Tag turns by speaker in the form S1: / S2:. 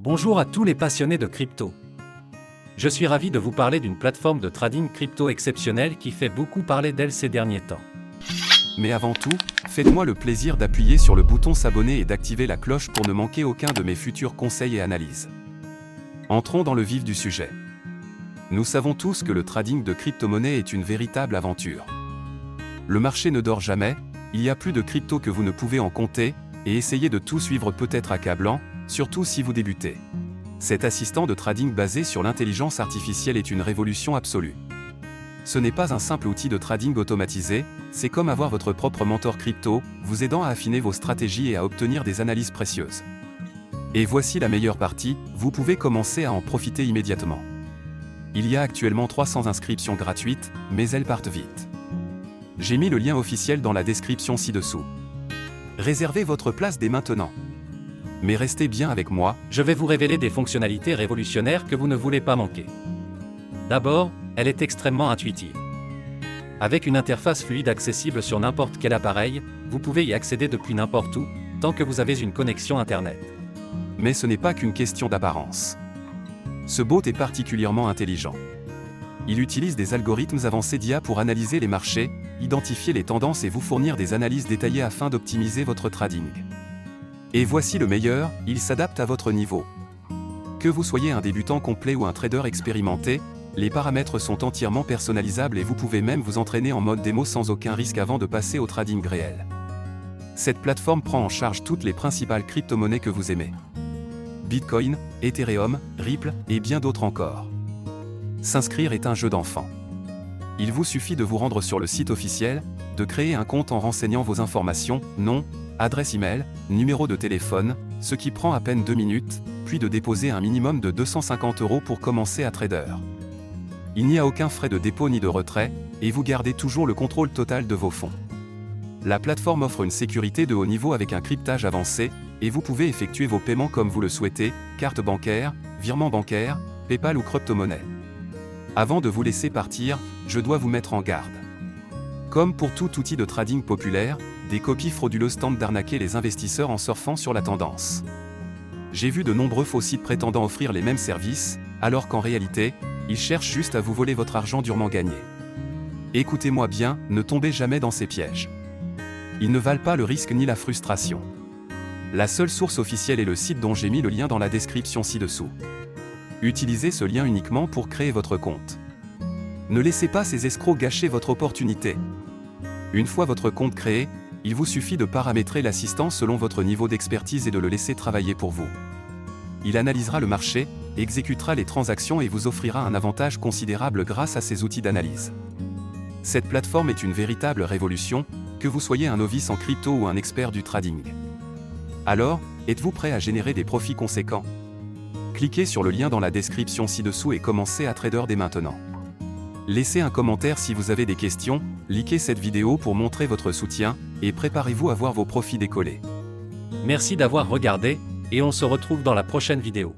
S1: Bonjour à tous les passionnés de crypto. Je suis ravi de vous parler d'une plateforme de trading crypto exceptionnelle qui fait beaucoup parler d'elle ces derniers temps.
S2: Mais avant tout, faites-moi le plaisir d'appuyer sur le bouton s'abonner et d'activer la cloche pour ne manquer aucun de mes futurs conseils et analyses. Entrons dans le vif du sujet. Nous savons tous que le trading de crypto-monnaies est une véritable aventure. Le marché ne dort jamais, il y a plus de crypto que vous ne pouvez en compter, et essayer de tout suivre peut être accablant, surtout si vous débutez. Cet assistant de trading basé sur l'intelligence artificielle est une révolution absolue. Ce n'est pas un simple outil de trading automatisé, c'est comme avoir votre propre mentor crypto, vous aidant à affiner vos stratégies et à obtenir des analyses précieuses. Et voici la meilleure partie, vous pouvez commencer à en profiter immédiatement. Il y a actuellement 300 inscriptions gratuites, mais elles partent vite. J'ai mis le lien officiel dans la description ci-dessous. Réservez votre place dès maintenant. Mais restez bien avec moi,
S1: Je vais vous révéler des fonctionnalités révolutionnaires que vous ne voulez pas manquer. D'abord, elle est extrêmement intuitive. Avec une interface fluide accessible sur n'importe quel appareil, vous pouvez y accéder depuis n'importe où, tant que vous avez une connexion Internet.
S2: mais ce n'est pas qu'une question d'apparence. Ce bot est particulièrement intelligent. Il utilise des algorithmes avancés d'IA pour analyser les marchés, identifier les tendances et vous fournir des analyses détaillées afin d'optimiser votre trading. Et voici le meilleur, il s'adapte à votre niveau. Que vous soyez un débutant complet ou un trader expérimenté, les paramètres sont entièrement personnalisables et vous pouvez même vous entraîner en mode démo sans aucun risque avant de passer au trading réel. Cette plateforme prend en charge toutes les principales crypto-monnaies que vous aimez. Bitcoin, Ethereum, Ripple et bien d'autres encore. S'inscrire est un jeu d'enfant. Il vous suffit de vous rendre sur le site officiel, de créer un compte en renseignant vos informations, nom, adresse email, numéro de téléphone, ce qui prend à peine 2 minutes, puis de déposer un minimum de 250 € pour commencer à trader. Il n'y a aucun frais de dépôt ni de retrait, et vous gardez toujours le contrôle total de vos fonds. La plateforme offre une sécurité de haut niveau avec un cryptage avancé, et vous pouvez effectuer vos paiements comme vous le souhaitez, carte bancaire, virement bancaire, PayPal ou crypto-monnaie. Avant de vous laisser partir, je dois vous mettre en garde. Comme pour tout outil de trading populaire, des copies frauduleuses tentent d'arnaquer les investisseurs en surfant sur la tendance. J'ai vu de nombreux faux sites prétendant offrir les mêmes services, alors qu'en réalité, ils cherchent juste à vous voler votre argent durement gagné. Écoutez-moi bien, ne tombez jamais dans ces pièges. Ils ne valent pas le risque ni la frustration. La seule source officielle est le site dont j'ai mis le lien dans la description ci-dessous. Utilisez ce lien uniquement pour créer votre compte. Ne laissez pas ces escrocs gâcher votre opportunité. Une fois votre compte créé, il vous suffit de paramétrer l'assistant selon votre niveau d'expertise et de le laisser travailler pour vous. Il analysera le marché, exécutera les transactions et vous offrira un avantage considérable grâce à ses outils d'analyse. Cette plateforme est une véritable révolution, que vous soyez un novice en crypto ou un expert du trading. Alors, êtes-vous prêt à générer des profits conséquents? Cliquez sur le lien dans la description ci-dessous et commencez à trader dès maintenant. Laissez un commentaire si vous avez des questions, likez cette vidéo pour montrer votre soutien, et préparez-vous à voir vos profits décoller.
S1: Merci d'avoir regardé, et on se retrouve dans la prochaine vidéo.